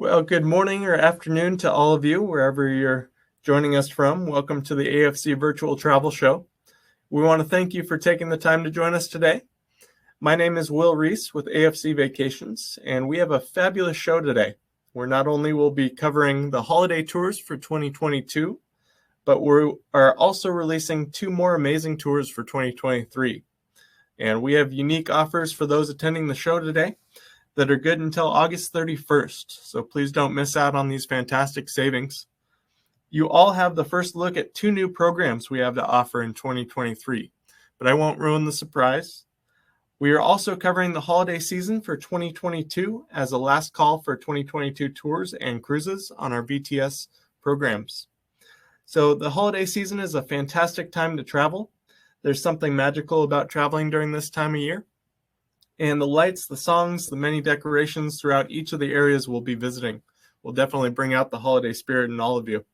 Well, good morning or afternoon to all of you, wherever you're joining us from. Welcome to the AFC Virtual Travel Show. We want to thank you for taking the time to join us today. My name is Reece with AFC Vacations, and we have a fabulous show today, where not only will be covering the holiday tours for 2022, but we are also releasing two more amazing tours for 2023. And we have unique offers for those attending the show today that are good until August 31st. So please don't miss out on these fantastic savings. You all have the first look at two new programs we have to offer in 2023, but I won't ruin the surprise. We are also covering the holiday season for 2022 as a last call for 2022 tours and cruises on our VTS programs. So the holiday season is a fantastic time to travel. There's something magical about traveling during this time of year. And the lights, the songs, the many decorations throughout each of the areas we'll be visiting will definitely bring out the holiday spirit in all of you.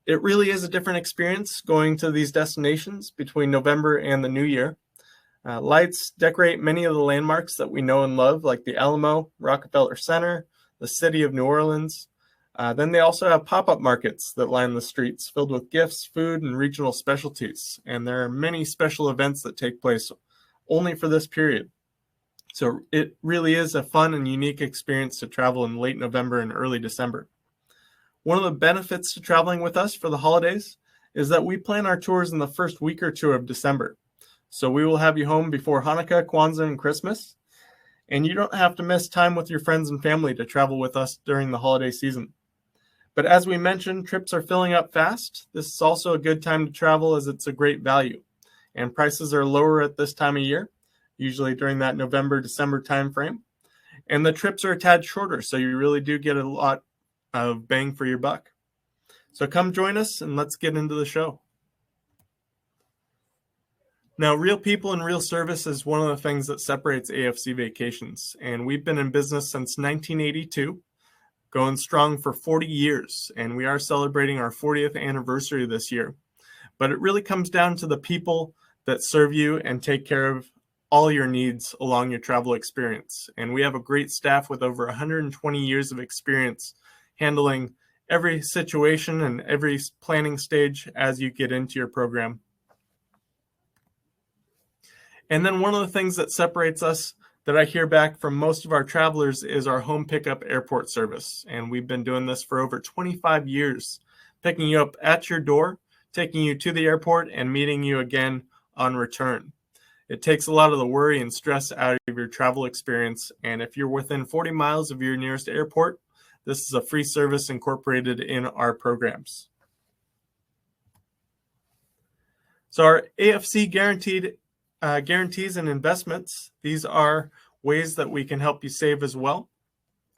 It really is a different experience going to these destinations between November and the new year. Lights decorate many of the landmarks that we know and love, like the Alamo, Rockefeller Center, the city of New Orleans. Then they also have pop-up markets that line the streets filled with gifts, food, and regional specialties. And there are many special events that take place only for this period. So it really is a fun and unique experience to travel in late November and early December. One of the benefits to traveling with us for the holidays is that we plan our tours in the first week or two of December. So we will have you home before Hanukkah, Kwanzaa, and Christmas. And you don't have to miss time with your friends and family to travel with us during the holiday season. But as we mentioned, trips are filling up fast. This is also a good time to travel as it's a great value. And prices are lower at this time of year, usually during that November, December timeframe. And the trips are a tad shorter, so you really do get a lot of bang for your buck. So come join us and let's get into the show. Now, real people and real service is one of the things that separates AFC Vacations. And we've been in business since 1982, going strong for 40 years. And we are celebrating our 40th anniversary this year. But it really comes down to the people that serve you and take care of all your needs along your travel experience. And we have a great staff with over 120 years of experience handling every situation and every planning stage as you get into your program. And then one of the things that separates us that I hear back from most of our travelers is our home pickup airport service. And we've been doing this for over 25 years, picking you up at your door, taking you to the airport, and meeting you again on return. It takes a lot of the worry and stress out of your travel experience. And if you're within 40 miles of your nearest airport, this is a free service incorporated in our programs. So our AFC guarantees and investments, these are ways that we can help you save as well.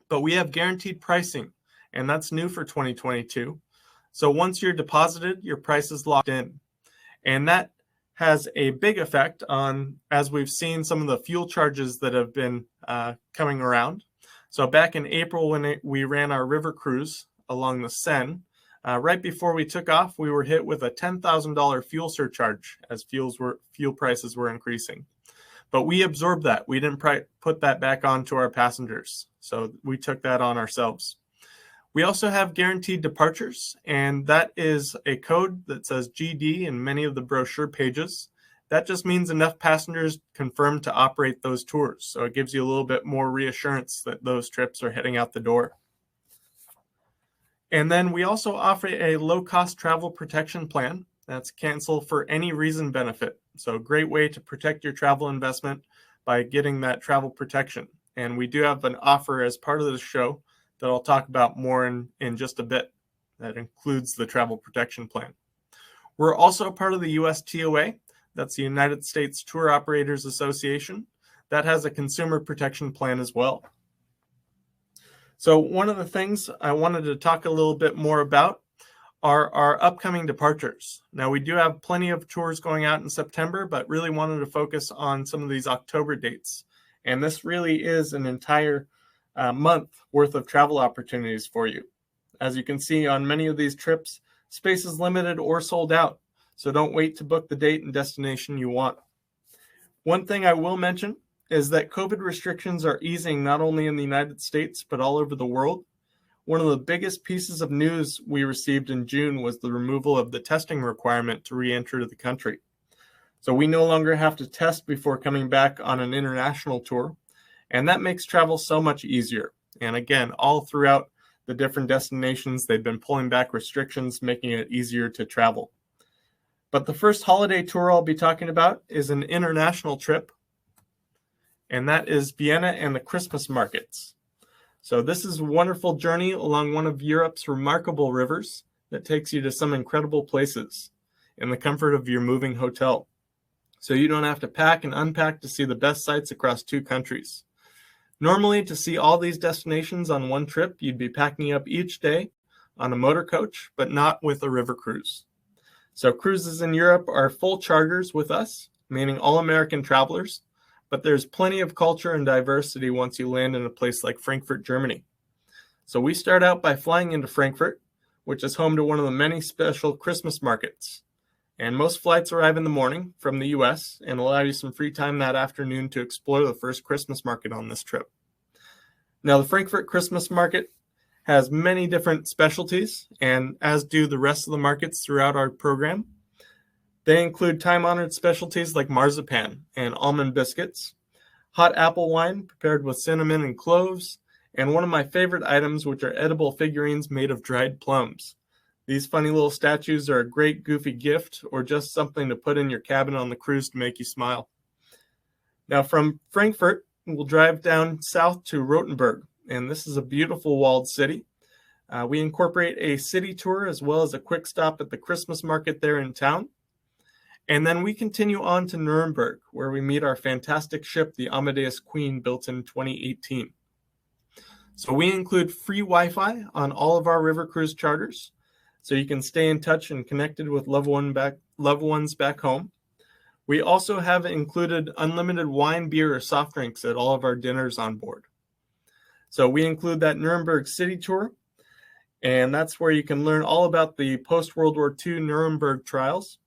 But we have guaranteed pricing, and that's new for 2022. So once you're deposited, your price is locked in. And that has a big effect on, as we've seen, some of the fuel charges that have been coming around. So back in April, when we ran our river cruise along the Seine, right before we took off, we were hit with a $10,000 fuel surcharge as fuel prices were increasing. But we absorbed that. We didn't put that back on to our passengers. So we took that on ourselves. We also have guaranteed departures, and that is a code that says GD in many of the brochure pages. That just means enough passengers confirmed to operate those tours. So it gives you a little bit more reassurance that those trips are heading out the door. And then we also offer a low-cost travel protection plan. That's cancel for any reason benefit. So a great way to protect your travel investment by getting that travel protection. And we do have an offer as part of the show that I'll talk about more in just a bit. That includes the travel protection plan. We're also part of the USTOA. That's the United States Tour Operators Association. That has a consumer protection plan as well. So one of the things I wanted to talk a little bit more about are our upcoming departures. Now, we do have plenty of tours going out in September, but really wanted to focus on some of these October dates. And this really is an entire month worth of travel opportunities for you. As you can see on many of these trips, space is limited or sold out. So don't wait to book the date and destination you want. One thing I will mention is that COVID restrictions are easing not only in the United States, but all over the world. one of the biggest pieces of news we received in June was the removal of the testing requirement to re-enter the country. So we no longer have to test before coming back on an international tour, and that makes travel so much easier. And again, all throughout the different destinations, they've been pulling back restrictions, making it easier to travel. But the first holiday tour I'll be talking about is an international trip, and that is Vienna and the Christmas markets. So this is a wonderful journey along one of Europe's remarkable rivers that takes you to some incredible places in the comfort of your moving hotel. So you don't have to pack and unpack to see the best sights across 2 countries. Normally, to see all these destinations on one trip, you'd be packing up each day on a motor coach, but not with a river cruise. So cruises in Europe are full charters with us, meaning all American travelers, but there's plenty of culture and diversity once you land in a place like Frankfurt, Germany. So we start out by flying into Frankfurt, which is home to one of the many special Christmas markets. And most flights arrive in the morning from the US and allow you some free time that afternoon to explore the first Christmas market on this trip. Now, the Frankfurt Christmas market has many different specialties, and as do the rest of the markets throughout our program. They include time-honored specialties like marzipan and almond biscuits, hot apple wine prepared with cinnamon and cloves, and one of my favorite items, which are edible figurines made of dried plums. These funny little statues are a great goofy gift or just something to put in your cabin on the cruise to make you smile. Now from Frankfurt, we'll drive down south to Rothenburg, and this is a beautiful walled city. We incorporate a city tour as well as a quick stop at the Christmas market there in town. And then we continue on to Nuremberg, where we meet our fantastic ship, the Amadeus Queen, built in 2018. So we include free Wi-Fi on all of our river cruise charters, so you can stay in touch and connected with loved ones back home. We also have included unlimited wine, beer, or soft drinks at all of our dinners on board. So we include that Nuremberg city tour, and that's where you can learn all about the post-World War II Nuremberg trials,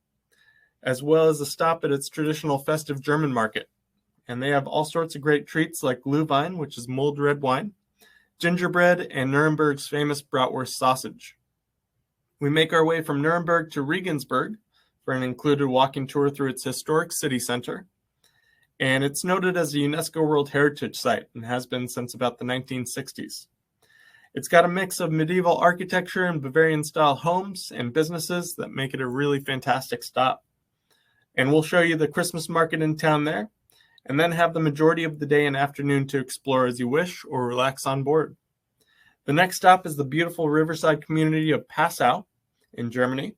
as well as a stop at its traditional festive German market. And they have all sorts of great treats like Glühwein, which is mulled red wine, gingerbread, and Nuremberg's famous bratwurst sausage. We make our way from Nuremberg to Regensburg for an included walking tour through its historic city center. And it's noted as a UNESCO World Heritage Site and has been since about the 1960s. It's got a mix of medieval architecture and Bavarian-style homes and businesses that make it a really fantastic stop. And we'll show you the Christmas market in town there, and then have the majority of the day and afternoon to explore as you wish or relax on board. The next stop is the beautiful riverside community of Passau in Germany,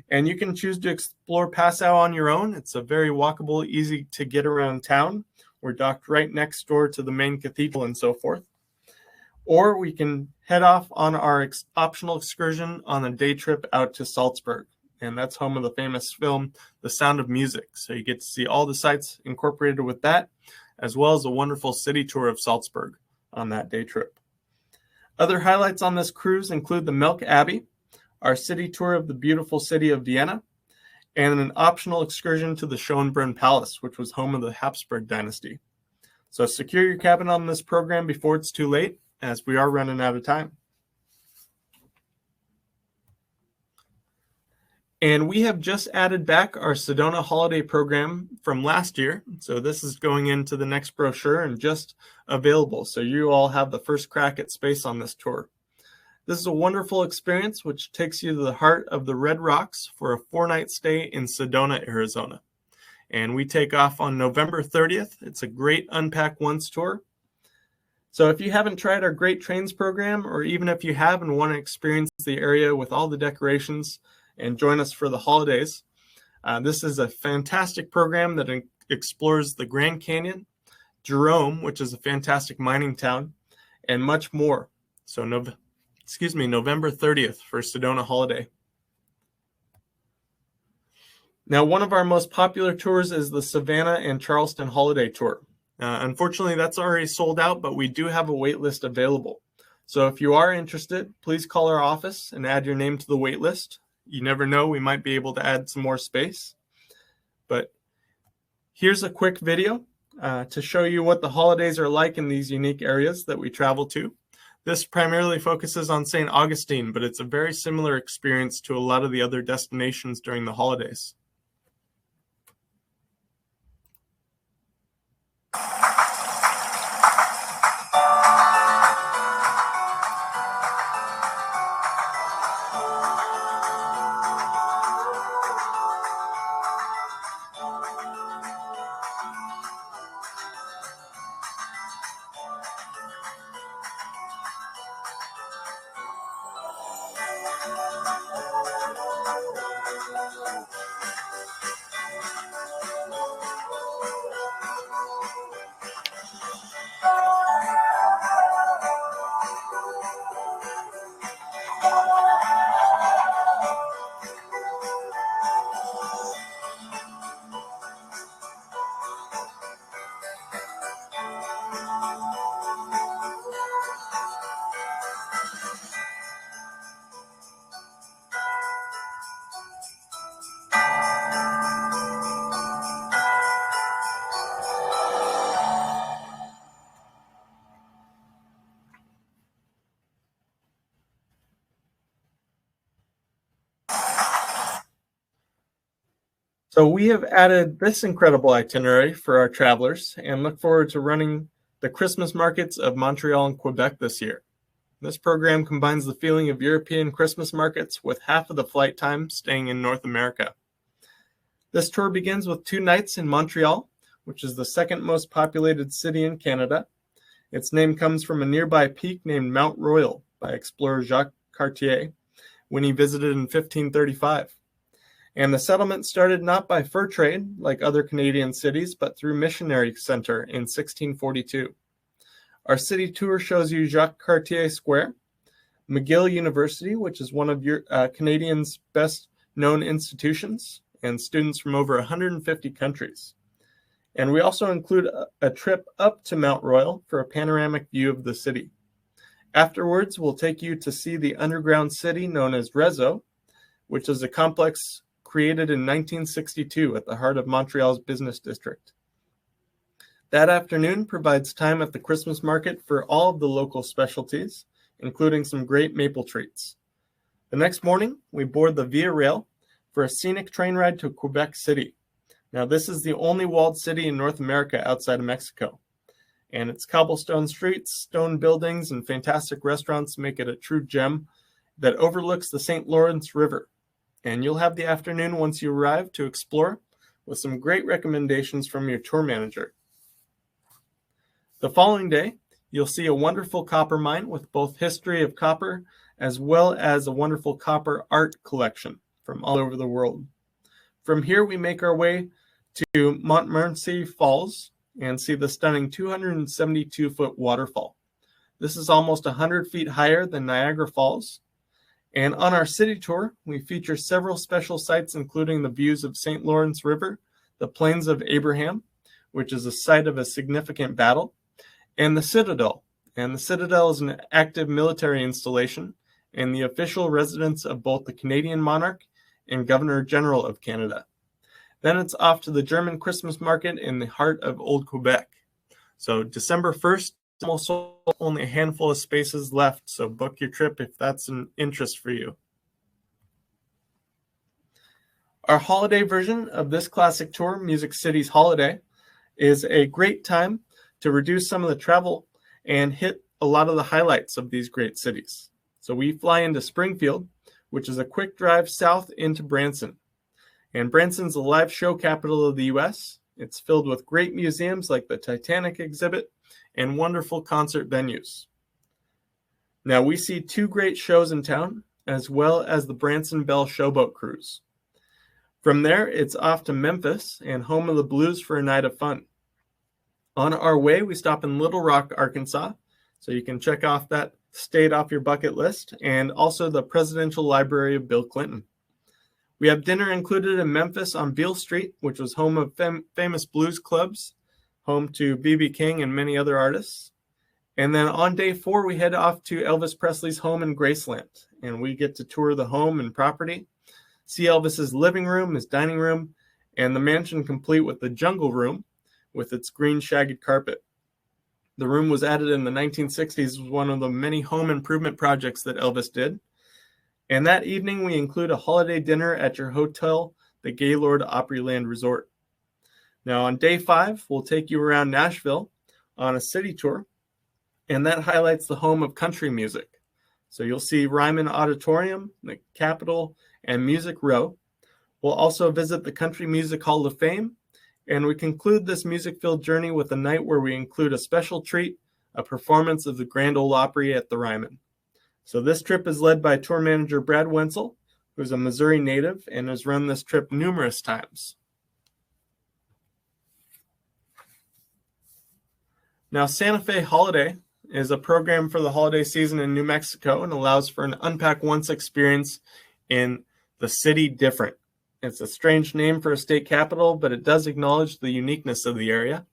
and you can choose to explore Passau on your own. It's a very walkable, easy to get around town. We're docked right next door to the main cathedral and so forth. Or we can head off on our optional excursion on a day trip out to Salzburg. And that's home of the famous film, The Sound of Music. So you get to see all the sites incorporated with that, as well as a wonderful city tour of Salzburg on that day trip. Other highlights on this cruise include the Melk Abbey, our city tour of the beautiful city of Vienna, and an optional excursion to the Schönbrunn Palace, which was home of the Habsburg dynasty. So secure your cabin on this program before it's too late, as we are running out of time. And we have just added back our Sedona holiday program from last year. So this is going into the next brochure and just available. So you all have the first crack at space on this tour. This is a wonderful experience which takes you to the heart of the Red Rocks for a 4-night stay in Sedona, Arizona. And we take off on November 30th. It's a great Unpack Once tour. So if you haven't tried our Great Trains program, or even if you have and want to experience the area with all the decorations, and join us for the holidays. This is a fantastic program that explores the Grand Canyon, Jerome, which is a fantastic mining town, and much more. So November 30th for Sedona holiday. Now, one of our most popular tours is the Savannah and Charleston holiday tour. Unfortunately, that's already sold out, but we do have a wait list available. So if you are interested, please call our office and add your name to the wait list. You never know, we might be able to add some more space. But here's a quick video to show you what the holidays are like in these unique areas that we travel to. This primarily focuses on St. Augustine, but it's a very similar experience to a lot of the other destinations during the holidays. So we have added this incredible itinerary for our travelers and look forward to running the Christmas markets of Montreal and Quebec this year. This program combines the feeling of European Christmas markets with half of the flight time staying in North America. This tour begins with 2 nights in Montreal, which is the second most populated city in Canada. Its name comes from a nearby peak named Mount Royal by explorer Jacques Cartier when he visited in 1535. And the settlement started not by fur trade, like other Canadian cities, but through missionary center in 1642. Our city tour shows you Jacques Cartier Square, McGill University, which is one of Canadians' best-known institutions, and students from over 150 countries. And we also include a trip up to Mount Royal for a panoramic view of the city. Afterwards, we'll take you to see the underground city known as Réseau, which is a complex created in 1962 at the heart of Montreal's business district. That afternoon provides time at the Christmas market for all of the local specialties, including some great maple treats. The next morning, we board the Via Rail for a scenic train ride to Quebec City. Now, this is the only walled city in North America outside of Mexico, and its cobblestone streets, stone buildings, and fantastic restaurants make it a true gem that overlooks the St. Lawrence River. And you'll have the afternoon once you arrive to explore with some great recommendations from your tour manager. The following day, you'll see a wonderful copper mine with both history of copper as well as a wonderful copper art collection from all over the world. From here, we make our way to Montmorency Falls and see the stunning 272-foot waterfall. This is almost 100 feet higher than Niagara Falls. And on our city tour, we feature several special sites, including the views of St. Lawrence River, the Plains of Abraham, which is a site of a significant battle, and the Citadel. And the Citadel is an active military installation and the official residence of both the Canadian monarch and Governor General of Canada. Then it's off to the German Christmas market in the heart of Old Quebec. So December 1st, almost only a handful of spaces left, so book your trip if that's an interest for you. Our holiday version of this classic tour, Music City's Holiday, is a great time to reduce some of the travel and hit a lot of the highlights of these great cities. So we fly into Springfield, which is a quick drive south into Branson. And Branson's the live show capital of the U.S. It's filled with great museums like the Titanic exhibit and wonderful concert venues. Now, we see 2 great shows in town, as well as the Branson Belle Showboat Cruise. From there, it's off to Memphis and home of the blues for a night of fun. On our way, we stop in Little Rock, Arkansas, so you can check off that state off your bucket list, and also the Presidential Library of Bill Clinton. We have dinner included in Memphis on Beale Street, which was home of famous blues clubs, home to B.B. King and many other artists. And then on day 4, we head off to Elvis Presley's home in Graceland, and we get to tour the home and property, see Elvis's living room, his dining room, and the mansion complete with the jungle room with its green shaggy carpet. The room was added in the 1960s, was one of the many home improvement projects that Elvis did. And that evening, we include a holiday dinner at your hotel, the Gaylord Opryland Resort. Now, on day 5, we'll take you around Nashville on a city tour, and that highlights the home of country music. So you'll see Ryman Auditorium, the Capitol, and Music Row. We'll also visit the Country Music Hall of Fame, and we conclude this music-filled journey with a night where we include a special treat, a performance of the Grand Ole Opry at the Ryman. So this trip is led by tour manager Brad Wenzel, who's a Missouri native and has run this trip numerous times. Now, Santa Fe Holiday is a program for the holiday season in New Mexico and allows for an Unpack Once experience in the city different. It's a strange name for a state capital, but it does acknowledge the uniqueness of the area.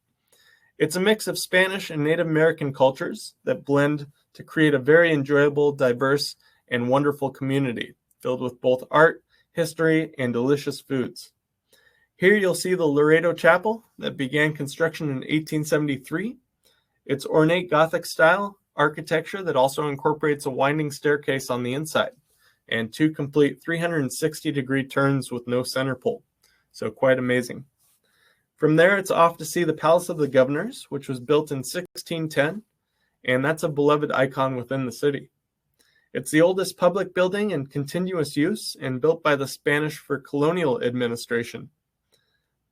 It's a mix of Spanish and Native American cultures that blend to create a very enjoyable, diverse, and wonderful community filled with both art, history, and delicious foods. Here you'll see the Laredo Chapel that began construction in 1873. Its ornate Gothic style architecture that also incorporates a winding staircase on the inside and 2 complete 360-degree turns with no center pole. So quite amazing. From there, it's off to see the Palace of the Governors, which was built in 1610, and that's a beloved icon within the city. It's the oldest public building in continuous use and built by the Spanish for colonial administration.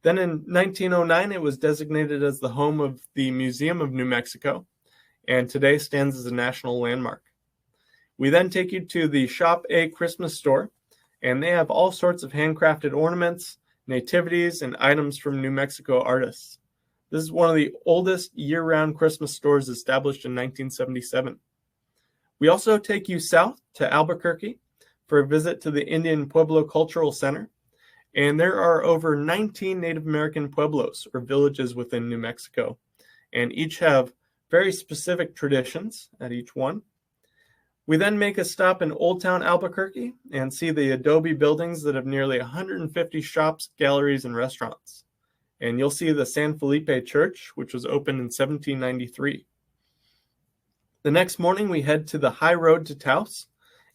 Then in 1909, it was designated as the home of the Museum of New Mexico, and today stands as a national landmark. We then take you to the Shop A Christmas store, and they have all sorts of handcrafted ornaments, nativities, and items from New Mexico artists. This is one of the oldest year-round Christmas stores established in 1977. We also take you south to Albuquerque for a visit to the Indian Pueblo Cultural Center. And there are over 19 Native American pueblos, or villages within New Mexico, and each have very specific traditions at each one. We then make a stop in Old Town Albuquerque and see the adobe buildings that have nearly 150 shops, galleries, and restaurants. And you'll see the San Felipe Church, which was opened in 1793. The next morning, we head to the high road to Taos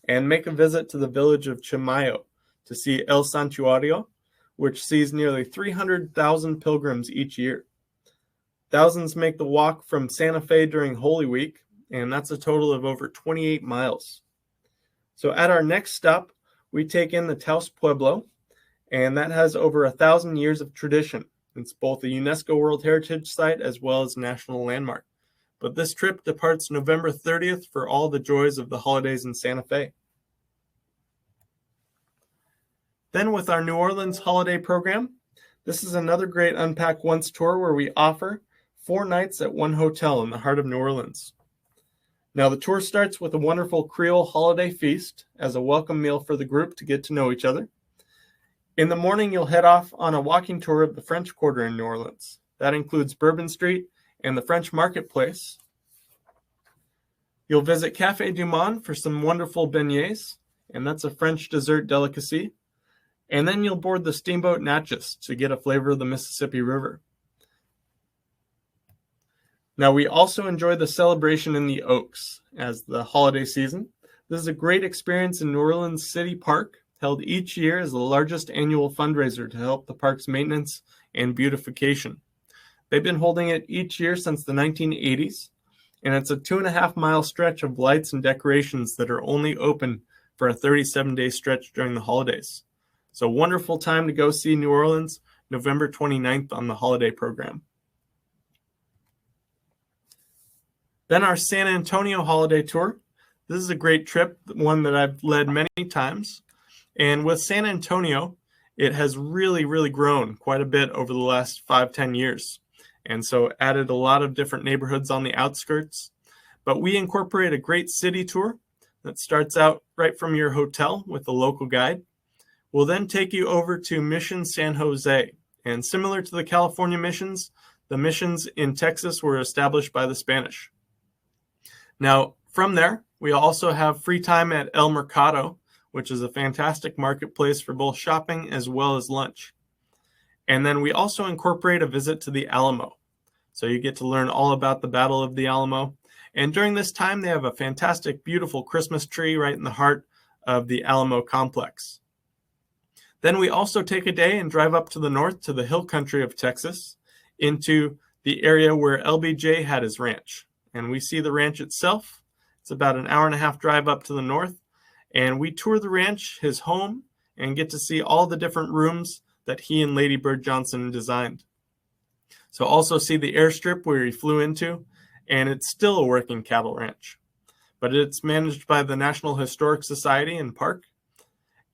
and make a visit to the village of Chimayo to see El Santuario, which sees nearly 300,000 pilgrims each year. Thousands make the walk from Santa Fe during Holy Week, and that's a total of over 28 miles. So at our next stop, we take in the Taos Pueblo, and that has over 1,000 years of tradition. It's both a UNESCO World Heritage Site as well as a national landmark. But this trip departs November 30th for all the joys of the holidays in Santa Fe. Then with our New Orleans holiday program, this is another great Unpack Once tour where we offer 4 nights at one hotel in the heart of New Orleans. Now the tour starts with a wonderful Creole holiday feast as a welcome meal for the group to get to know each other. In the morning, you'll head off on a walking tour of the French Quarter in New Orleans. That includes Bourbon Street and the French Marketplace. You'll visit Café du Monde for some wonderful beignets, and that's a French dessert delicacy. And then you'll board the steamboat Natchez to get a flavor of the Mississippi River. Now, we also enjoy the celebration in the Oaks as the holiday season. This is a great experience in New Orleans City Park, held each year as the largest annual fundraiser to help the park's maintenance and beautification. They've been holding it each year since the 1980s, and it's a 2.5-mile stretch of lights and decorations that are only open for a 37-day stretch during the holidays. So wonderful time to go see New Orleans, November 29th on the holiday program. Then our San Antonio holiday tour. This is a great trip, one that I've led many times. And with San Antonio, it has really, really grown quite a bit over the last 5-10 years. And so added a lot of different neighborhoods on the outskirts. But we incorporate a great city tour that starts out right from your hotel with a local guide. We'll then take you over to Mission San Jose. And similar to the California missions, the missions in Texas were established by the Spanish. Now, from there, we also have free time at El Mercado, which is a fantastic marketplace for both shopping as well as lunch. And then we also incorporate a visit to the Alamo. So you get to learn all about the Battle of the Alamo. And during this time, they have a fantastic, beautiful Christmas tree right in the heart of the Alamo complex. Then we also take a day and drive up to the north to the hill country of Texas into the area where LBJ had his ranch. And we see the ranch itself. It's about an hour and a half drive up to the north. And we tour the ranch, his home, and get to see all the different rooms that he and Lady Bird Johnson designed. So also see the airstrip where he flew into, and it's still a working cattle ranch. But it's managed by the National Historic Society and Park.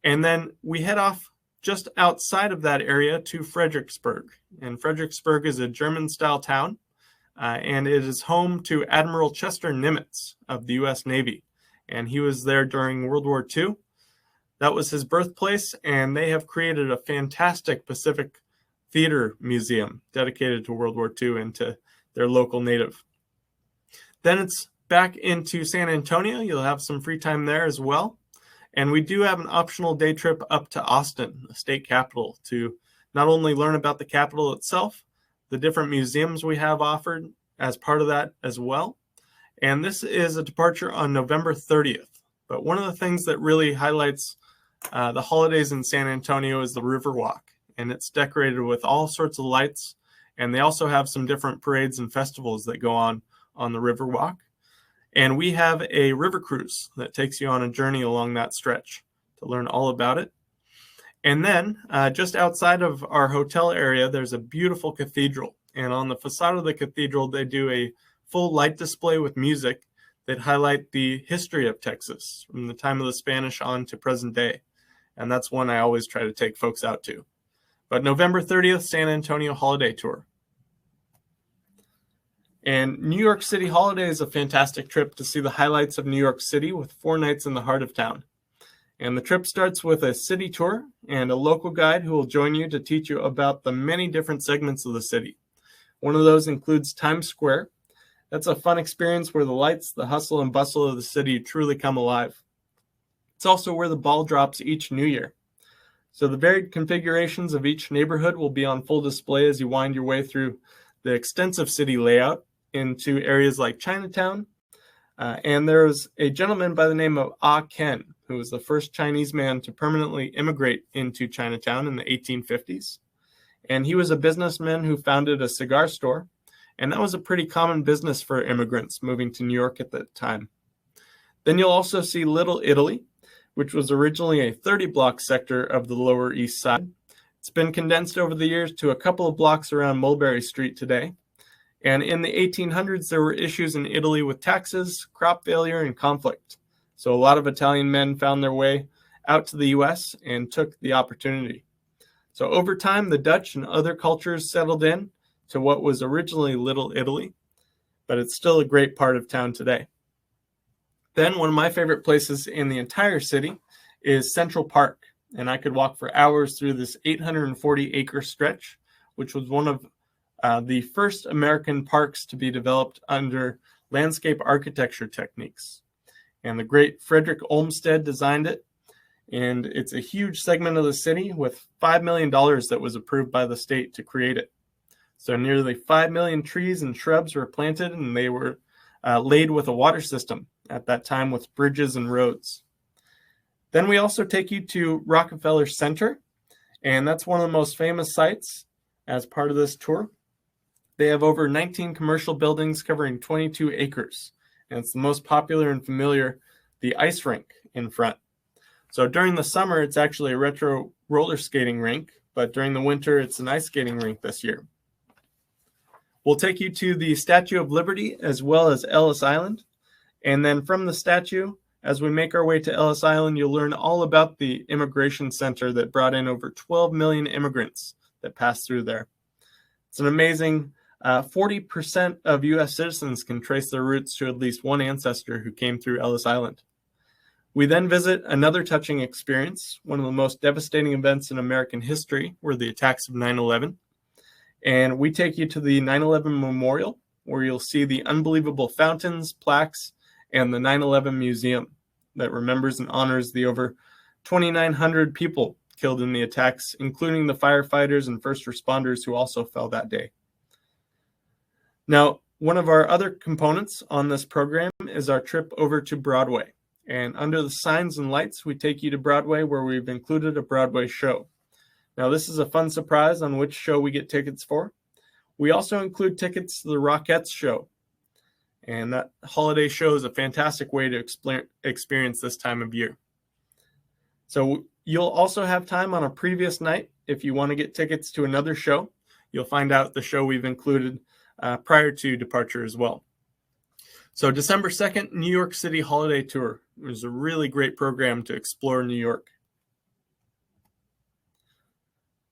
And then we head off just outside of that area to Fredericksburg. And Fredericksburg is a German-style town, and it is home to Admiral Chester Nimitz of the U.S. Navy. And he was there during World War II. That was his birthplace, and they have created a fantastic Pacific Theater Museum dedicated to World War II and to their local native. Then it's back into San Antonio. You'll have some free time there as well. And we do have an optional day trip up to Austin, the state capital, to not only learn about the capital itself, the different museums we have offered as part of that as well. And this is a departure on November 30th. But one of the things that really highlights the holidays in San Antonio is the Riverwalk. And it's decorated with all sorts of lights. And they also have some different parades and festivals that go on the Riverwalk. And we have a river cruise that takes you on a journey along that stretch to learn all about it. And then just outside of our hotel area, there's a beautiful cathedral. And on the facade of the cathedral, they do a full light display with music that highlight the history of Texas from the time of the Spanish on to present day. And that's one I always try to take folks out to. But November 30th, San Antonio Holiday Tour. And New York City Holiday is a fantastic trip to see the highlights of New York City with 4 nights in the heart of town. And the trip starts with a city tour and a local guide who will join you to teach you about the many different segments of the city. One of those includes Times Square. That's a fun experience where the lights, the hustle and bustle of the city truly come alive. It's also where the ball drops each New Year. So the varied configurations of each neighborhood will be on full display as you wind your way through the extensive city layout into areas like Chinatown. And there's a gentleman by the name of Ah Ken, who was the first Chinese man to permanently immigrate into Chinatown in the 1850s. And he was a businessman who founded a cigar store. And that was a pretty common business for immigrants moving to New York at that time. Then you'll also see Little Italy, which was originally a 30-block sector of the Lower East Side. It's been condensed over the years to a couple of blocks around Mulberry Street today. And in the 1800s, there were issues in Italy with taxes, crop failure, and conflict. So a lot of Italian men found their way out to the U.S. and took the opportunity. So over time, the Dutch and other cultures settled in to what was originally Little Italy, but it's still a great part of town today. Then one of my favorite places in the entire city is Central Park, and I could walk for hours through this 840-acre stretch, which was one of the first American parks to be developed under landscape architecture techniques. And the great Frederick Olmsted designed it, and it's a huge segment of the city with $5 million that was approved by the state to create it. So nearly 5 million trees and shrubs were planted, and they were laid with a water system at that time with bridges and roads. Then we also take you to Rockefeller Center, and that's one of the most famous sites as part of this tour. They have over 19 commercial buildings covering 22 acres, and it's the most popular and familiar, the ice rink in front. So during the summer, it's actually a retro roller skating rink, but during the winter, it's an ice skating rink this year. We'll take you to the Statue of Liberty as well as Ellis Island. And then from the statue, as we make our way to Ellis Island, you'll learn all about the immigration center that brought in over 12 million immigrants that passed through there. It's an amazing 40% of U.S. citizens can trace their roots to at least one ancestor who came through Ellis Island. We then visit another touching experience. One of the most devastating events in American history were the attacks of 9/11. And we take you to the 9/11 Memorial, where you'll see the unbelievable fountains, plaques, and the 9/11 Museum that remembers and honors the over 2,900 people killed in the attacks, including the firefighters and first responders who also fell that day. Now, one of our other components on this program is our trip over to Broadway. And under the signs and lights, we take you to Broadway, where we've included a Broadway show. Now, this is a fun surprise on which show we get tickets for. We also include tickets to the Rockettes show. And that holiday show is a fantastic way to experience this time of year. So you'll also have time on a previous night if you want to get tickets to another show. You'll find out the show we've included prior to departure as well. So December 2nd, New York City Holiday Tour. It was a really great program to explore New York.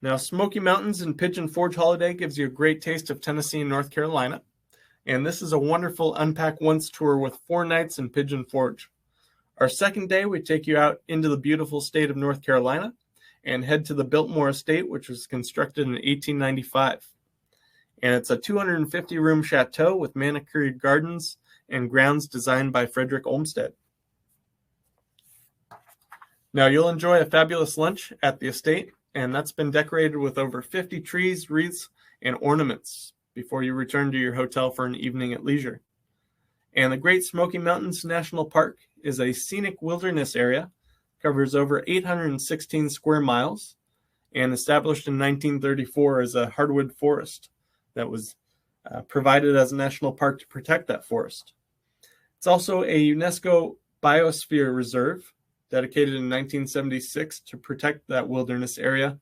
Now, Smoky Mountains and Pigeon Forge Holiday gives you a great taste of Tennessee and North Carolina. And this is a wonderful Unpack Once tour with 4 nights in Pigeon Forge. Our second day, we take you out into the beautiful state of North Carolina and head to the Biltmore Estate, which was constructed in 1895. And it's a 250-room chateau with manicured gardens and grounds designed by Frederick Olmsted. Now, you'll enjoy a fabulous lunch at the estate, and that's been decorated with over 50 trees, wreaths, and ornaments before you return to your hotel for an evening at leisure. And the Great Smoky Mountains National Park is a scenic wilderness area, covers over 816 square miles, and established in 1934 as a hardwood forest that was provided as a national park to protect that forest. It's also a UNESCO Biosphere Reserve, dedicated in 1976 to protect that wilderness area,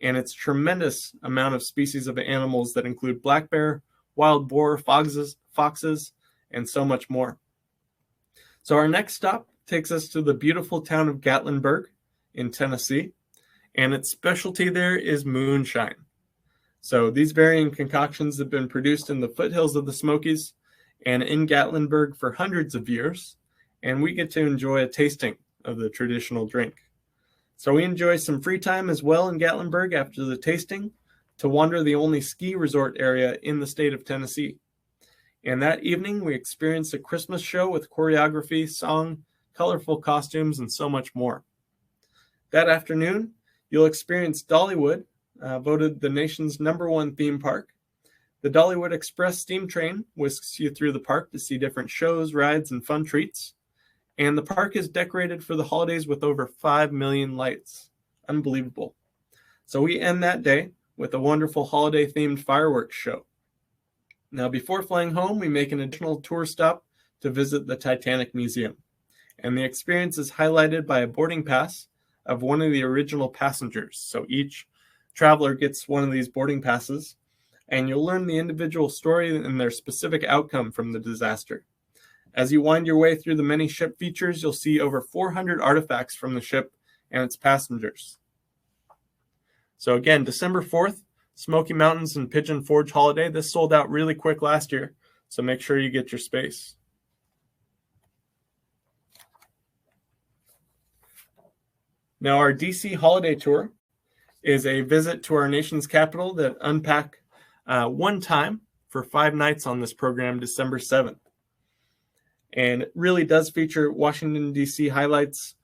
and its tremendous amount of species of animals that include black bear, wild boar, foxes, and so much more. So our next stop takes us to the beautiful town of Gatlinburg in Tennessee, and its specialty there is moonshine. So these varying concoctions have been produced in the foothills of the Smokies and in Gatlinburg for hundreds of years, and we get to enjoy a tasting of the traditional drink. So we enjoy some free time as well in Gatlinburg after the tasting to wander the only ski resort area in the state of Tennessee. And that evening, we experienced a Christmas show with choreography, song, colorful costumes, and so much more. That afternoon, you'll experience Dollywood, voted the nation's #1 theme park. The Dollywood Express steam train whisks you through the park to see different shows, rides, and fun treats. And the park is decorated for the holidays with over 5 million lights. Unbelievable. So we end that day with a wonderful holiday-themed fireworks show. Now, before flying home, we make an additional tour stop to visit the Titanic Museum. And the experience is highlighted by a boarding pass of one of the original passengers. So each traveler gets one of these boarding passes, and you'll learn the individual story and their specific outcome from the disaster. As you wind your way through the many ship features, you'll see over 400 artifacts from the ship and its passengers. So again, December 4th, Smoky Mountains and Pigeon Forge Holiday. This sold out really quick last year, so make sure you get your space. Now, our DC Holiday Tour is a visit to our nation's capital that unpack one time for 5 nights on this program, December 7th. And it really does feature Washington, D.C. highlights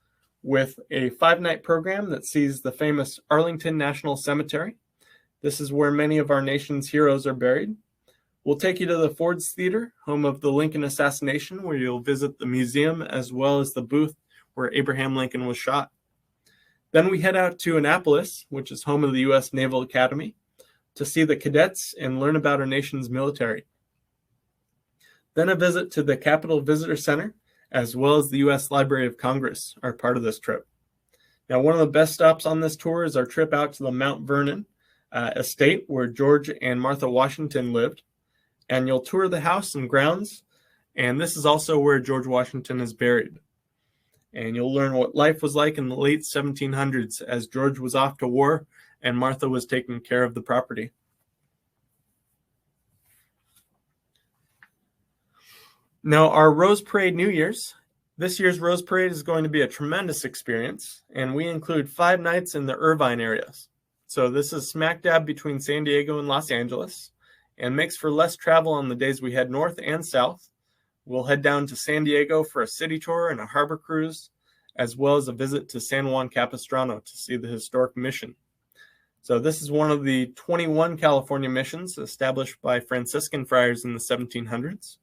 with a 5-night program that sees the famous Arlington National Cemetery. This is where many of our nation's heroes are buried. We'll take you to the Ford's Theater, home of the Lincoln assassination, where you'll visit the museum as well as the booth where Abraham Lincoln was shot. Then we head out to Annapolis, which is home of the U.S. Naval Academy, to see the cadets and learn about our nation's military. Then a visit to the Capitol Visitor Center, as well as the U.S. Library of Congress, are part of this trip. Now, one of the best stops on this tour is our trip out to the Mount Vernon estate, where George and Martha Washington lived. And you'll tour the house and grounds, and this is also where George Washington is buried. And you'll learn what life was like in the late 1700s as George was off to war and Martha was taking care of the property. Now, our Rose Parade New Year's. This year's Rose Parade is going to be a tremendous experience, and we include 5 nights in the Irvine areas. So this is smack dab between San Diego and Los Angeles, and makes for less travel on the days we head north and south. We'll head down to San Diego for a city tour and a harbor cruise, as well as a visit to San Juan Capistrano to see the historic mission. So this is one of the 21 California missions established by Franciscan friars in the 1700s.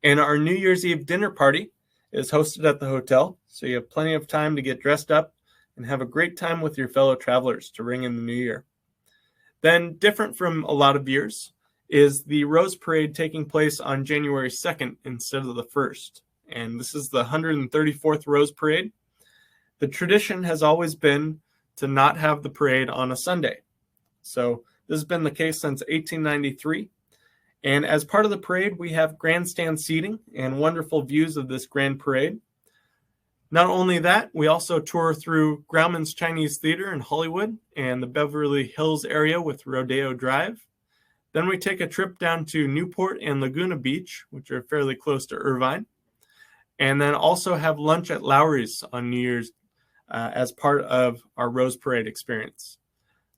And our New Year's Eve dinner party is hosted at the hotel, so you have plenty of time to get dressed up and have a great time with your fellow travelers to ring in the new year. Then, different from a lot of years, is the Rose Parade taking place on January 2nd instead of the 1st. And this is the 134th Rose Parade. The tradition has always been to not have the parade on a Sunday. So this has been the case since 1893. And as part of the parade, we have grandstand seating and wonderful views of this grand parade. Not only that, we also tour through Grauman's Chinese Theater in Hollywood and the Beverly Hills area with Rodeo Drive. Then we take a trip down to Newport and Laguna Beach, which are fairly close to Irvine. And then also have lunch at Lowry's on New Year's as part of our Rose Parade experience.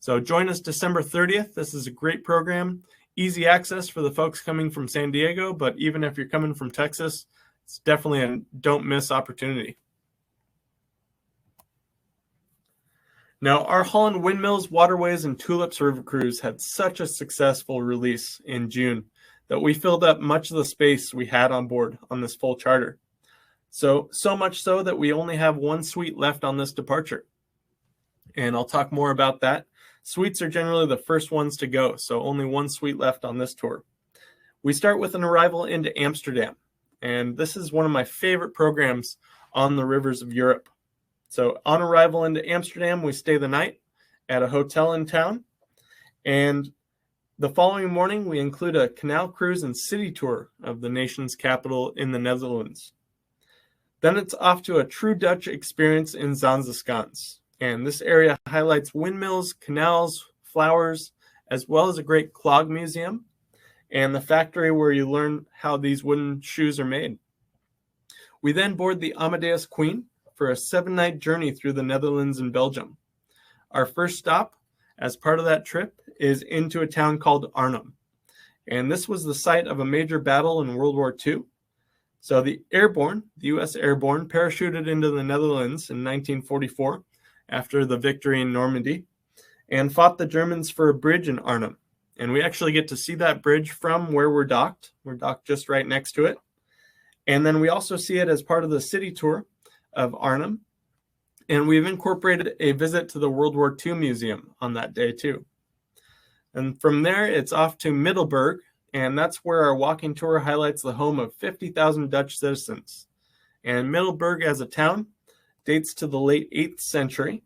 So join us December 30th. This is a great program. Easy access for the folks coming from San Diego, but even if you're coming from Texas, it's definitely a don't miss opportunity. Now, our Holland Windmills, Waterways, and Tulips River Cruise had such a successful release in June that we filled up much of the space we had on board on this full charter. So much so that we only have one suite left on this departure. And I'll talk more about that. Suites are generally the first ones to go, so only one suite left on this tour. We start with an arrival into Amsterdam, and this is one of my favorite programs on the rivers of Europe. So on arrival into Amsterdam, we stay the night at a hotel in town, and the following morning, we include a canal cruise and city tour of the nation's capital in the Netherlands. Then it's off to a true Dutch experience in Zanzeskans. And this area highlights windmills, canals, flowers, as well as a great clog museum and the factory where you learn how these wooden shoes are made. We then board the Amadeus Queen for a 7-night journey through the Netherlands and Belgium. Our first stop, as part of that trip, is into a town called Arnhem. And this was the site of a major battle in World War II. So the U.S. Airborne, parachuted into the Netherlands in 1944 after the victory in Normandy and fought the Germans for a bridge in Arnhem. And we actually get to see that bridge from where we're docked. We're docked just right next to it. And then we also see it as part of the city tour of Arnhem. And we've incorporated a visit to the World War II Museum on that day too. And from there, it's off to Middelburg, and that's where our walking tour highlights the home of 50,000 Dutch citizens. And Middelburg as a town dates to the late 8th century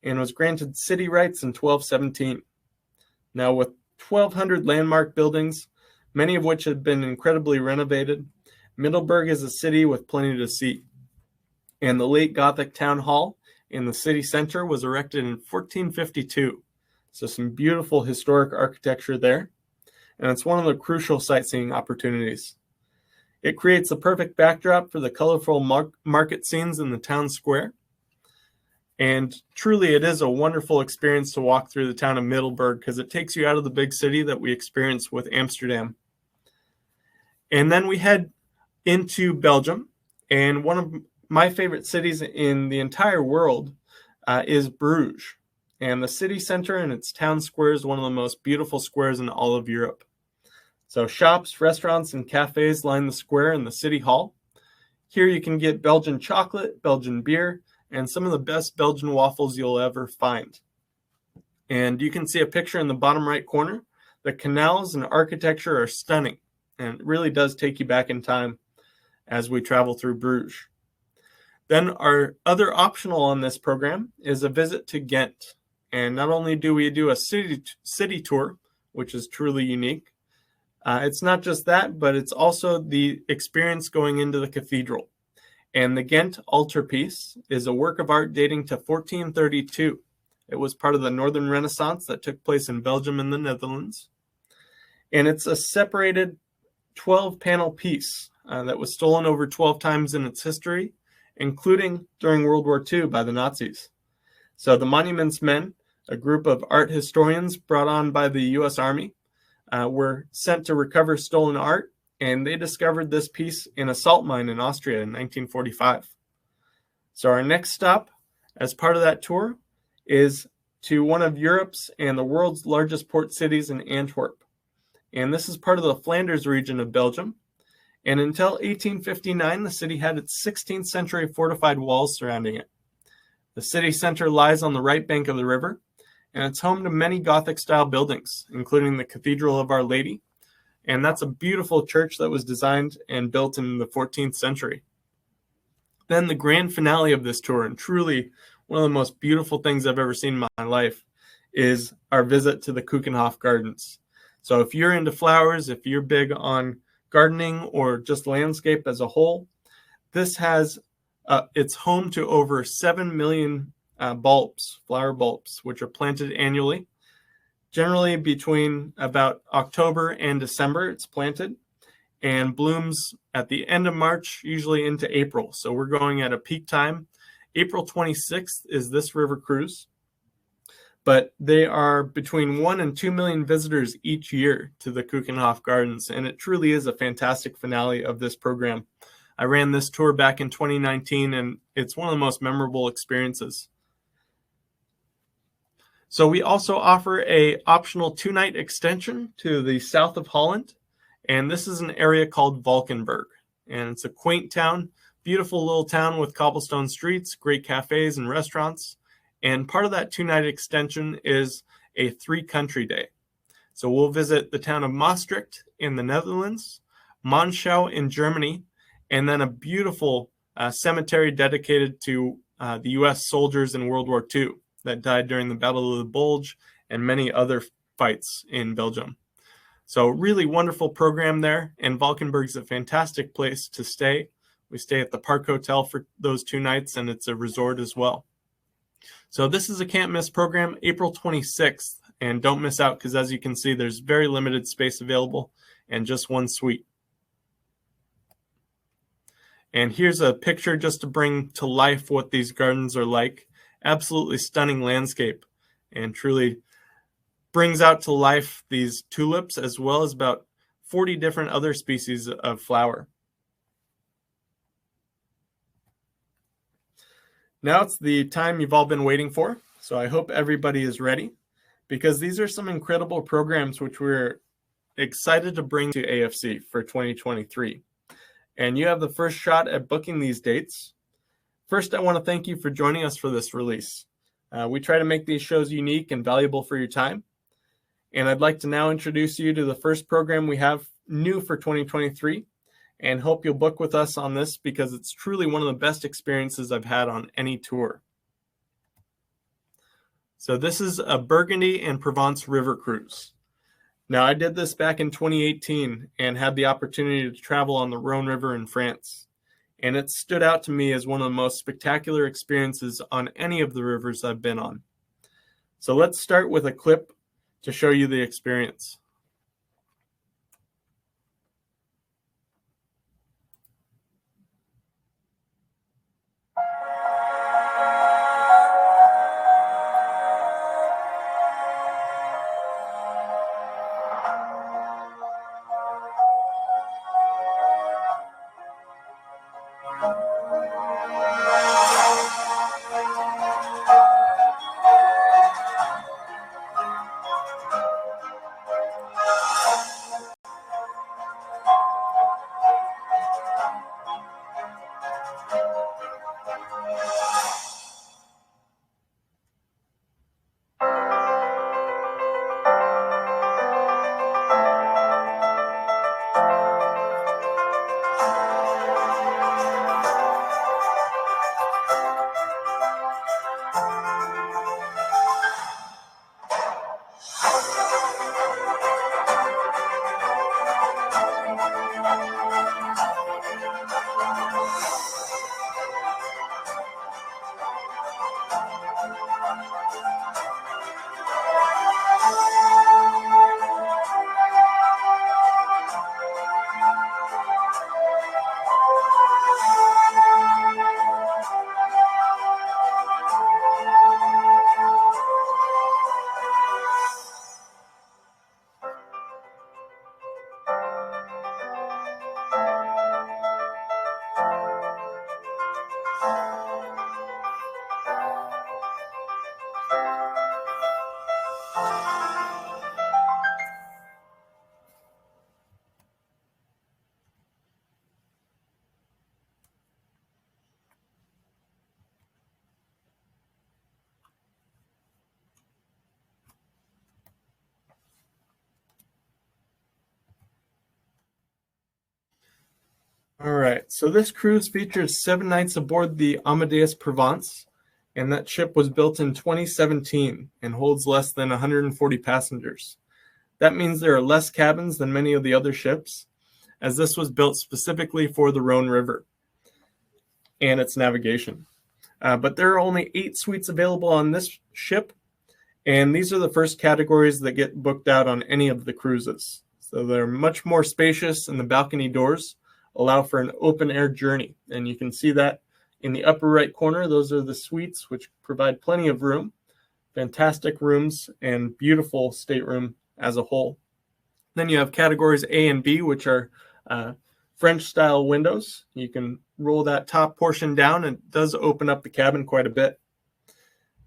and was granted city rights in 1217. Now, with 1,200 landmark buildings, many of which have been incredibly renovated, Middelburg is a city with plenty to see. And the late Gothic town hall in the city center was erected in 1452. So some beautiful historic architecture there. And it's one of the crucial sightseeing opportunities. It creates the perfect backdrop for the colorful market scenes in the town square. And truly, it is a wonderful experience to walk through the town of Middelburg because it takes you out of the big city that we experience with Amsterdam. And then we head into Belgium. And one of my favorite cities in the entire world is Bruges. And the city center and its town square is one of the most beautiful squares in all of Europe. So shops, restaurants, and cafes line the square and the city hall. Here you can get Belgian chocolate, Belgian beer, and some of the best Belgian waffles you'll ever find. And you can see a picture in the bottom right corner. The canals and architecture are stunning, and it really does take you back in time as we travel through Bruges. Then our other optional on this program is a visit to Ghent. And not only do we do a city tour, which is truly unique, it's not just that, but it's also the experience going into the cathedral. And the Ghent altarpiece is a work of art dating to 1432. It was part of the Northern Renaissance that took place in Belgium and the Netherlands. And it's a separated 12-panel piece that was stolen over 12 times in its history, including during World War II by the Nazis. So the Monuments Men, a group of art historians brought on by the U.S. Army, were sent to recover stolen art, and they discovered this piece in a salt mine in Austria in 1945. So our next stop, as part of that tour, is to one of Europe's and the world's largest port cities in Antwerp. And this is part of the Flanders region of Belgium. And until 1859, the city had its 16th century fortified walls surrounding it. The city center lies on the right bank of the river, and it's home to many Gothic-style buildings, including the Cathedral of Our Lady, and that's a beautiful church that was designed and built in the 14th century. Then the grand finale of this tour, and truly one of the most beautiful things I've ever seen in my life, is our visit to the Keukenhof Gardens. So if you're into flowers, if you're big on gardening or just landscape as a whole, this has it's home to over 7 million bulbs, flower bulbs, which are planted annually. Generally between about October and December, it's planted and blooms at the end of March, usually into April. So we're going at a peak time. April 26th is this river cruise. But they are between 1 and 2 million visitors each year to the Keukenhof Gardens, and it truly is a fantastic finale of this program. I ran this tour back in 2019, and it's one of the most memorable experiences. So we also offer an optional 2-night extension to the south of Holland, and this is an area called Valkenburg, and it's a quaint town, beautiful little town with cobblestone streets, great cafes and restaurants. And part of that 2-night extension is a 3-country day. So we'll visit the town of Maastricht in the Netherlands, Monschau in Germany, and then a beautiful cemetery dedicated to the U.S. soldiers in World War II that died during the Battle of the Bulge and many other fights in Belgium. So really wonderful program there, and Valkenburg is a fantastic place to stay. We stay at the Park Hotel for those 2 nights, and it's a resort as well. So this is a can't miss program, April 26th, and don't miss out because as you can see, there's very limited space available and just one suite. And here's a picture just to bring to life what these gardens are like. Absolutely stunning landscape, and truly brings out to life these tulips as well as about 40 different other species of flower. Now it's the time you've all been waiting for, so I hope everybody is ready, because these are some incredible programs which we're excited to bring to AFC for 2023. And you have the first shot at booking these dates. First, I want to thank you for joining us for this release. We try to make these shows unique and valuable for your time. And I'd like to now introduce you to the first program we have new for 2023. And hope you'll book with us on this because it's truly one of the best experiences I've had on any tour. So this is a Burgundy and Provence river cruise. Now I did this back in 2018 and had the opportunity to travel on the Rhone River in France. And it stood out to me as one of the most spectacular experiences on any of the rivers I've been on. So let's start with a clip to show you the experience. All right, so this cruise features 7 nights aboard the Amadeus Provence, and that ship was built in 2017 and holds less than 140 passengers. That means there are less cabins than many of the other ships, as this was built specifically for the Rhone River and its navigation. But there are only 8 suites available on this ship, and these are the first categories that get booked out on any of the cruises. So they're much more spacious, and the balcony doors allow for an open air journey. And you can see that in the upper right corner. Those are the suites, which provide plenty of room, fantastic rooms, and beautiful stateroom as a whole. Then you have categories A and B, which are French style windows. You can roll that top portion down, and it does open up the cabin quite a bit.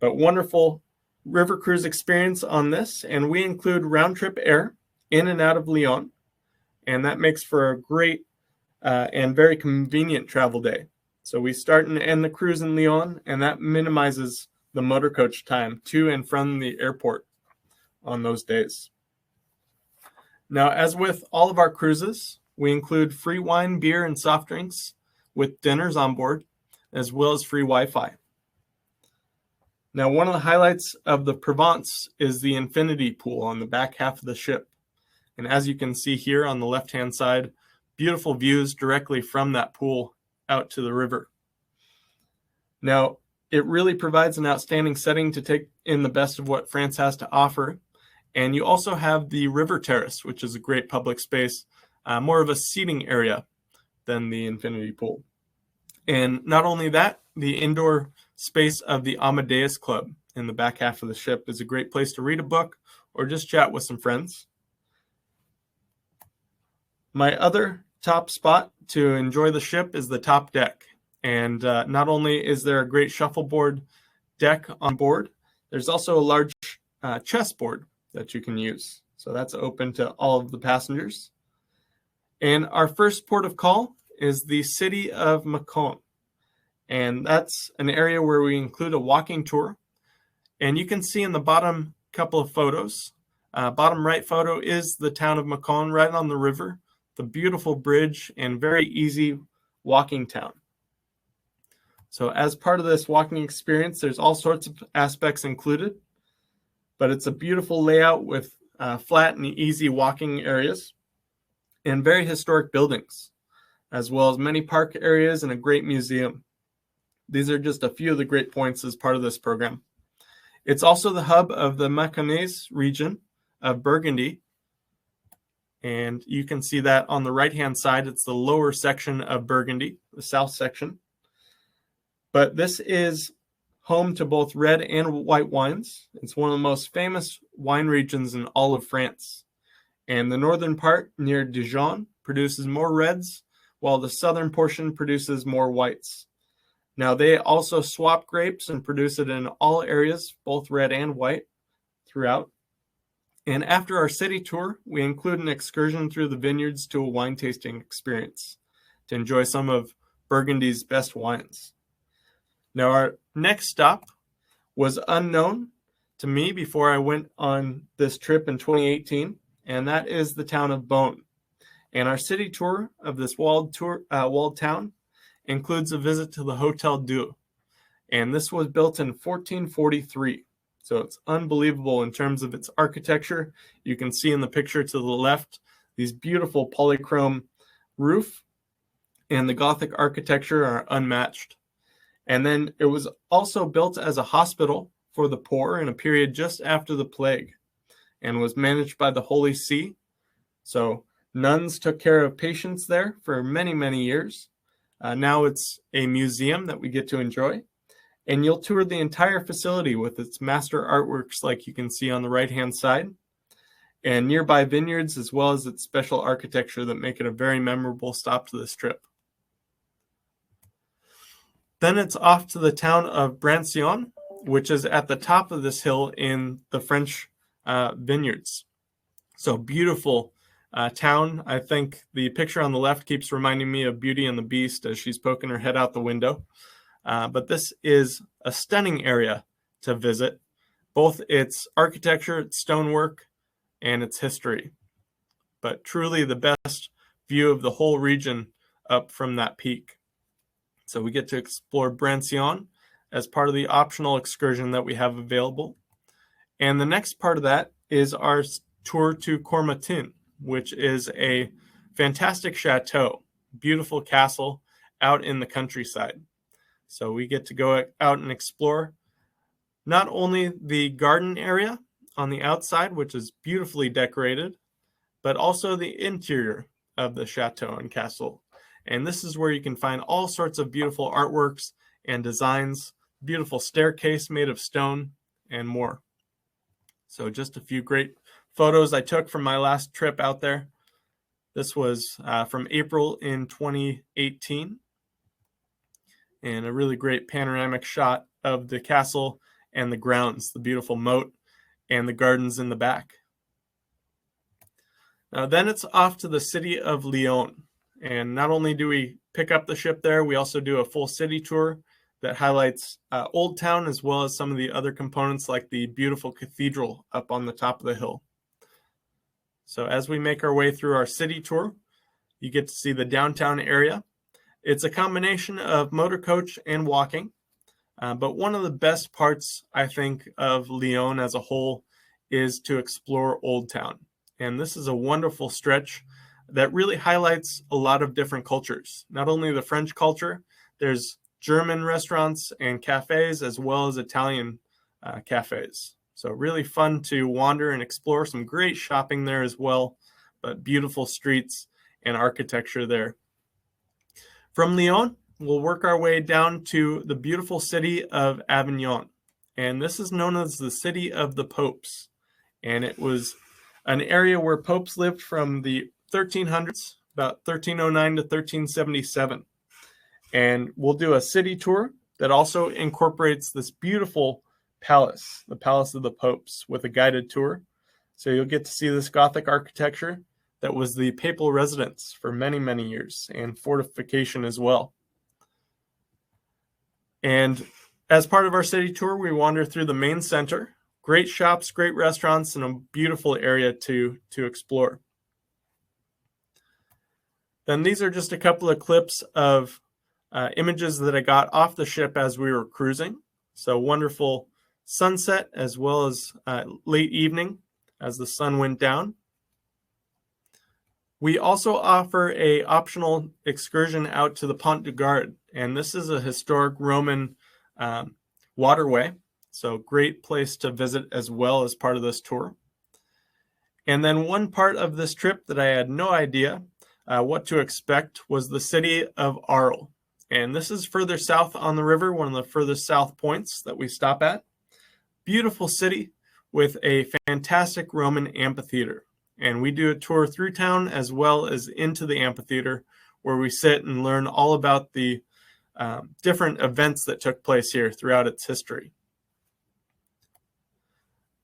But wonderful river cruise experience on this, and we include round trip air in and out of Lyon, and that makes for a great and very convenient travel day. So we start and end the cruise in Lyon, and that minimizes the motor coach time to and from the airport on those days. Now, as with all of our cruises, we include free wine, beer, and soft drinks with dinners on board, as well as free Wi-Fi. Now, one of the highlights of the Provence is the infinity pool on the back half of the ship. And as you can see here on the left-hand side, beautiful views directly from that pool out to the river. Now, it really provides an outstanding setting to take in the best of what France has to offer. And you also have the river terrace, which is a great public space, more of a seating area than the infinity pool. And not only that, the indoor space of the Amadeus Club in the back half of the ship is a great place to read a book or just chat with some friends. My other top spot to enjoy the ship is the top deck. And not only is there a great shuffleboard deck on board, there's also a large chessboard that you can use. So that's open to all of the passengers. And our first port of call is the city of Mâcon. And that's an area where we include a walking tour. And you can see in the bottom couple of photos, bottom right photo is the town of Mâcon right on the river, the beautiful bridge and very easy walking town. So as part of this walking experience, there's all sorts of aspects included, but it's a beautiful layout with flat and easy walking areas and very historic buildings, as well as many park areas and a great museum. These are just a few of the great points as part of this program. It's also the hub of the Mâconnais region of Burgundy, and you can see that on the right-hand side. It's the lower section of Burgundy, the south section. But this is home to both red and white wines. It's one of the most famous wine regions in all of France. And the northern part near Dijon produces more reds, while the southern portion produces more whites. Now, they also swap grapes and produce it in all areas, both red and white, throughout. And after our city tour, we include an excursion through the vineyards to a wine tasting experience to enjoy some of Burgundy's best wines. Now, our next stop was unknown to me before I went on this trip in 2018, and that is the town of Beaune. And our city tour of this walled town includes a visit to the Hôtel Dieu. And this was built in 1443. So it's unbelievable in terms of its architecture. You can see in the picture to the left, these beautiful polychrome roof and the Gothic architecture are unmatched. And then it was also built as a hospital for the poor in a period just after the plague and was managed by the Holy See. So nuns took care of patients there for many, many years. Now it's a museum that we get to enjoy. And you'll tour the entire facility with its master artworks like you can see on the right-hand side, and nearby vineyards, as well as its special architecture that make it a very memorable stop to this trip. Then it's off to the town of Brancion, which is at the top of this hill in the French vineyards. So beautiful town. I think the picture on the left keeps reminding me of Beauty and the Beast as she's poking her head out the window. But this is a stunning area to visit, both its architecture, its stonework, and its history. But truly the best view of the whole region up from that peak. So we get to explore Brancion as part of the optional excursion that we have available. And the next part of that is our tour to Cormatin, which is a fantastic chateau, beautiful castle out in the countryside. So we get to go out and explore not only the garden area on the outside, which is beautifully decorated, but also the interior of the chateau and castle. And this is where you can find all sorts of beautiful artworks and designs, beautiful staircase made of stone, and more. So just a few great photos I took from my last trip out there. This was from April in 2018. And a really great panoramic shot of the castle and the grounds, the beautiful moat, and the gardens in the back. Now then it's off to the city of Lyon. And not only do we pick up the ship there, we also do a full city tour that highlights Old Town as well as some of the other components like the beautiful cathedral up on the top of the hill. So as we make our way through our city tour, you get to see the downtown area. It's a combination of motor coach and walking. But one of the best parts, I think, of Lyon as a whole is to explore Old Town. And this is a wonderful stretch that really highlights a lot of different cultures. Not only the French culture, there's German restaurants and cafes as well as Italian cafes. So really fun to wander and explore. Some great shopping there as well, but beautiful streets and architecture there. From Lyon, we'll work our way down to the beautiful city of Avignon. And this is known as the City of the Popes. And it was an area where popes lived from the 1300s, about 1309 to 1377. And we'll do a city tour that also incorporates this beautiful palace, the Palace of the Popes, with a guided tour. So you'll get to see this Gothic architecture that was the papal residence for many, many years, and fortification as well. And as part of our city tour, we wander through the main center. Great shops, great restaurants, and a beautiful area to explore. Then these are just a couple of clips of images that I got off the ship as we were cruising. So wonderful sunset as well as late evening as the sun went down. We also offer an optional excursion out to the Pont du Gard, and this is a historic Roman waterway. So great place to visit as well as part of this tour. And then one part of this trip that I had no idea what to expect was the city of Arles. And this is further south on the river, one of the furthest south points that we stop at. Beautiful city with a fantastic Roman amphitheater. And we do a tour through town as well as into the amphitheater where we sit and learn all about the different events that took place here throughout its history.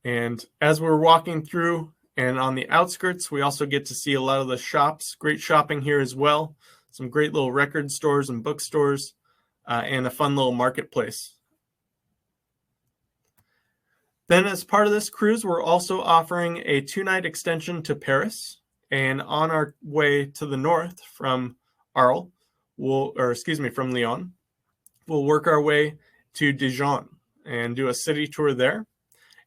And as we're walking through and on the outskirts, we also get to see a lot of the shops. Great shopping here as well. Some great little record stores and bookstores and a fun little marketplace. Then as part of this cruise, we're also offering a 2-night extension to Paris. And on our way to the north from Arles, from Lyon, we'll work our way to Dijon and do a city tour there.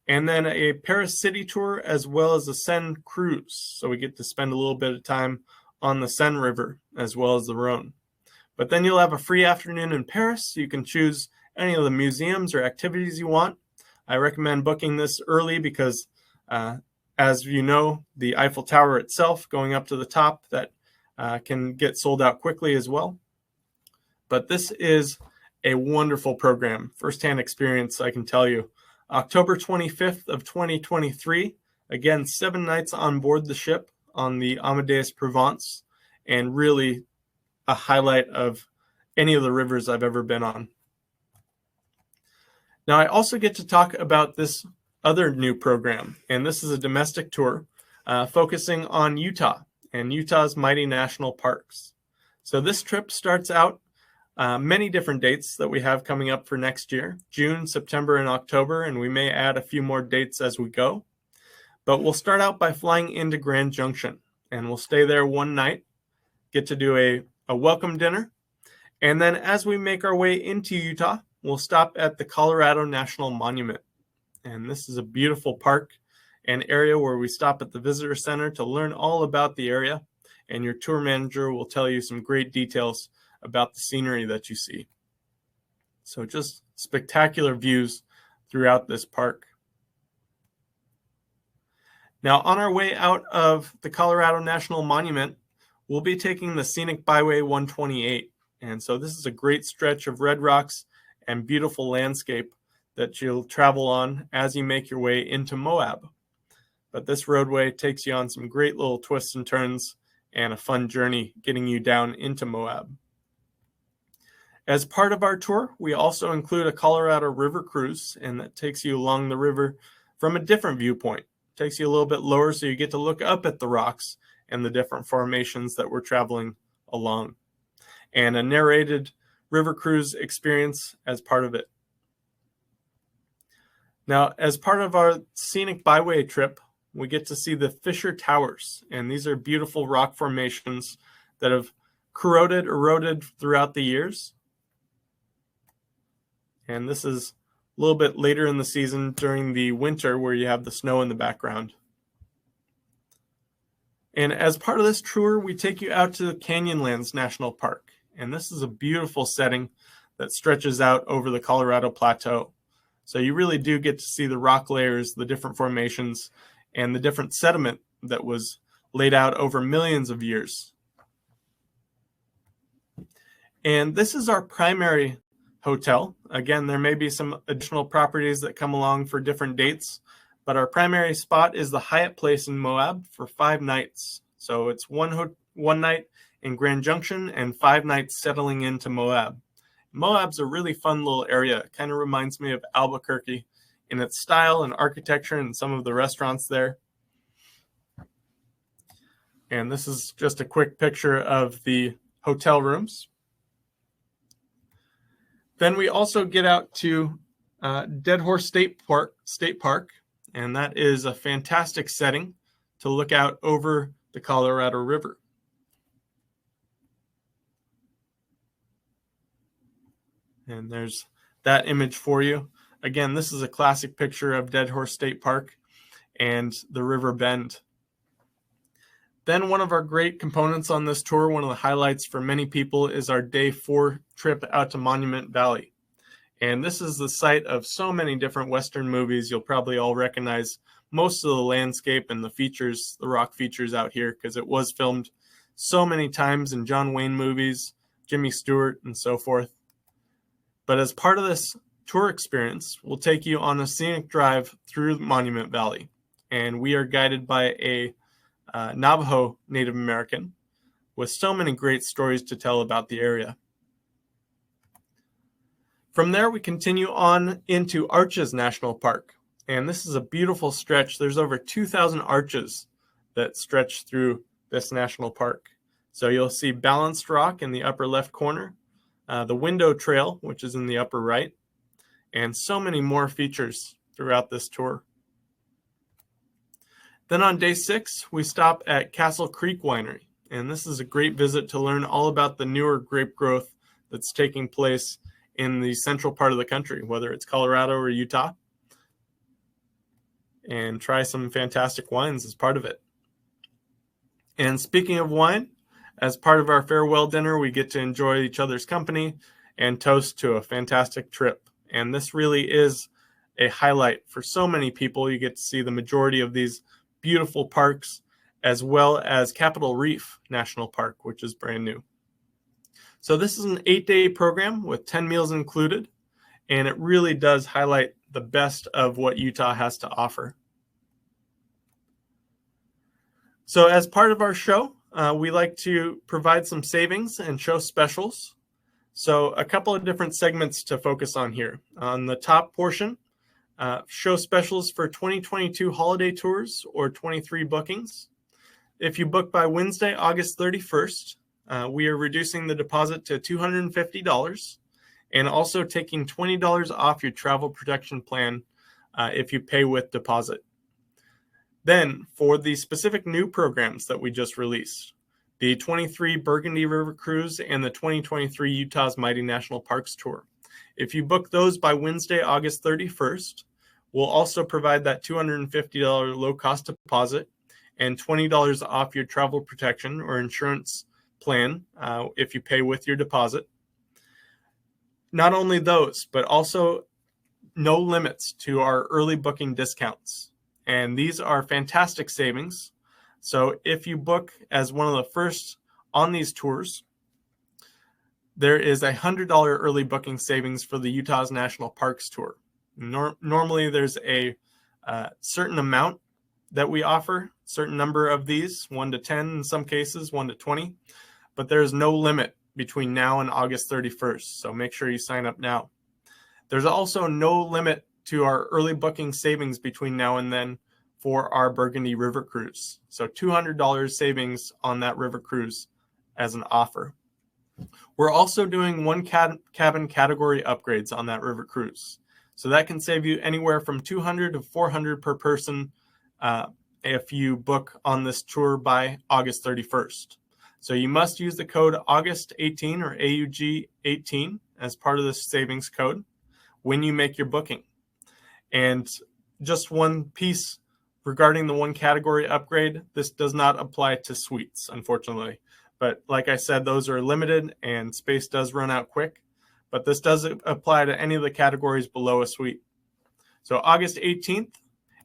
And then a Paris city tour as well as a Seine cruise. So we get to spend a little bit of time on the Seine River as well as the Rhone. But then you'll have a free afternoon in Paris. So you can choose any of the museums or activities you want. I recommend booking this early because, as you know, the Eiffel Tower itself going up to the top, that can get sold out quickly as well. But this is a wonderful program, firsthand experience, I can tell you. October 25th of 2023, again, 7 nights on board the ship on the Amadeus Provence, and really a highlight of any of the rivers I've ever been on. Now, I also get to talk about this other new program, and this is a domestic tour focusing on Utah and Utah's mighty national parks. So this trip starts out many different dates that we have coming up for next year, June, September, and October, and we may add a few more dates as we go. But we'll start out by flying into Grand Junction, and we'll stay there one night, get to do a welcome dinner. And then as we make our way into Utah, we'll stop at the Colorado National Monument. And this is a beautiful park and area where we stop at the visitor center to learn all about the area. And your tour manager will tell you some great details about the scenery that you see. So just spectacular views throughout this park. Now, on our way out of the Colorado National Monument, we'll be taking the scenic byway 128. And so this is a great stretch of red rocks and beautiful landscape that you'll travel on as you make your way into Moab. But this roadway takes you on some great little twists and turns and a fun journey getting you down into Moab. As part of our tour, we also include a Colorado River cruise, and that takes you along the river from a different viewpoint. It takes you a little bit lower so you get to look up at the rocks and the different formations that we're traveling along. And a narrated river cruise experience as part of it. Now, as part of our scenic byway trip, we get to see the Fisher Towers, and these are beautiful rock formations that have eroded throughout the years. And this is a little bit later in the season during the winter where you have the snow in the background. And as part of this tour, we take you out to Canyonlands National Park. And this is a beautiful setting that stretches out over the Colorado Plateau. So you really do get to see the rock layers, the different formations, and the different sediment that was laid out over millions of years. And this is our primary hotel. Again, there may be some additional properties that come along for different dates, but our primary spot is the Hyatt Place in Moab for 5 nights. So it's one night in Grand Junction and 5 nights settling into Moab. Moab's a really fun little area. It kind of reminds me of Albuquerque in its style and architecture and some of the restaurants there. And this is just a quick picture of the hotel rooms. Then we also get out to Dead Horse State Park, and that is a fantastic setting to look out over the Colorado River. And there's that image for you. Again, this is a classic picture of Dead Horse State Park and the River Bend. Then one of our great components on this tour, one of the highlights for many people, is our day 4 trip out to Monument Valley. And this is the site of so many different Western movies. You'll probably all recognize most of the landscape and the features, the rock features out here, because it was filmed so many times in John Wayne movies, Jimmy Stewart, and so forth. But as part of this tour experience, we'll take you on a scenic drive through Monument Valley. And we are guided by a Navajo Native American with so many great stories to tell about the area. From there, we continue on into Arches National Park. And this is a beautiful stretch. There's over 2,000 arches that stretch through this national park. So you'll see balanced rock in the upper left corner, the window trail, which is in the upper right, and so many more features throughout this tour. Then on day 6, we stop at Castle Creek Winery, and this is a great visit to learn all about the newer grape growth that's taking place in the central part of the country, whether it's Colorado or Utah, and try some fantastic wines as part of it. And speaking of wine, as part of our farewell dinner, we get to enjoy each other's company and toast to a fantastic trip. And this really is a highlight for so many people. You get to see the majority of these beautiful parks, as well as Capitol Reef National Park, which is brand new. So this is an 8-day program with 10 meals included, and it really does highlight the best of what Utah has to offer. So as part of our show, we like to provide some savings and show specials. So a couple of different segments to focus on here. On the top portion, show specials for 2022 holiday tours or 23 bookings. If you book by Wednesday, August 31st, we are reducing the deposit to $250 and also taking $20 off your travel protection plan if you pay with deposit. Then, for the specific new programs that we just released, the 23 Burgundy River Cruise, and the 2023 Utah's Mighty National Parks Tour. If you book those by Wednesday, August 31st, we'll also provide that $250 low-cost deposit and $20 off your travel protection or insurance plan if you pay with your deposit. Not only those, but also no limits to our early booking discounts. And these are fantastic savings. So if you book as one of the first on these tours, there is a $100 early booking savings for the Utah's National Parks Tour. Normally there's a certain amount that we offer, certain number of these, 1 to 10 in some cases, 1 to 20, but there's no limit between now and August 31st. So make sure you sign up now. There's also no limit to our early booking savings between now and then for our Burgundy River Cruise. So $200 savings on that river cruise as an offer. We're also doing one cabin category upgrades on that river cruise. So that can save you anywhere from $200 to $400 per person if you book on this tour by August 31st. So you must use the code August18 or AUG18 as part of this savings code when you make your booking. And just one piece regarding the one category upgrade, this does not apply to suites, unfortunately. But like I said, those are limited and space does run out quick. But this does apply to any of the categories below a suite. So August 18th,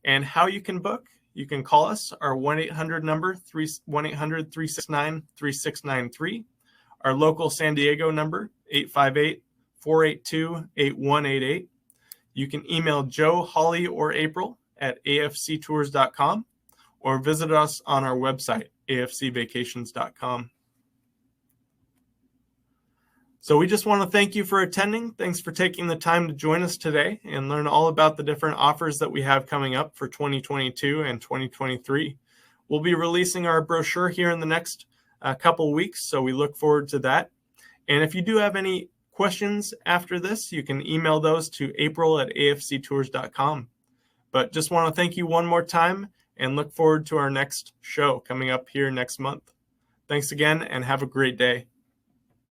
and how you can book, you can call us, our 1-800 number, 1-800-369-3693. Our local San Diego number, 858-482-8188. You can email Joe, Holly, or April at afctours.com or visit us on our website, afcvacations.com. So we just want to thank you for attending. Thanks for taking the time to join us today and learn all about the different offers that we have coming up for 2022 and 2023. We'll be releasing our brochure here in the next couple weeks, so we look forward to that. And if you do have any questions after this, you can email those to april@afctours.com. But just want to thank you one more time and look forward to our next show coming up here next month. Thanks again and have a great day.